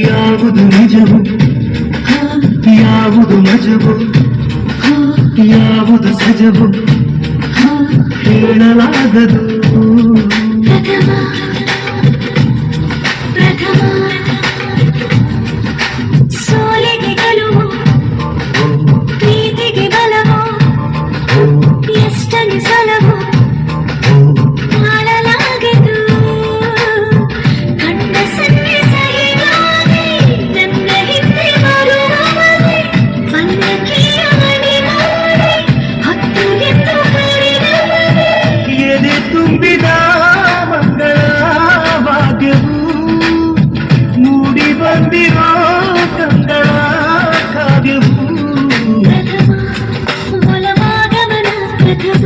ಯಾವುದು ನಿಜವು ಯಾವುದು ಮಜವು ಯಾವುದು ಸಜವು ಹೇಳಲಾಗದು. ಸೋಲಿಗೆ ಗೆಲುವು ಪ್ರೀತಿಗೆ ಬಲವು ಎಷ್ಟಲ್ಲಿ ಸಲವು ಮಾಡಲಾಗದು. ಕಂಡ ಸನ್ನೆ ಸಹಿಗಾಗಿ ನನ್ನ ಹಿಂದೆ ಬರುವವನೇ ಪಲ್ಲಕ್ಕಿಯ ಮಣಿ ಮಾಡಿ ಹತ್ತು ಎಂದು ಕರೆದವನೇ. ಎದೆ ತುಂಬಿದ ಮಂಗಳ ಭಾಗ್ಯವು ಮೂಡಿ ಬಂದಿರೋ ಕಂಗಳ ಕಾವ್ಯವು. ಪ್ರಥಮ ಮೊಲವಾಗಮನ ಪ್ರಥಮ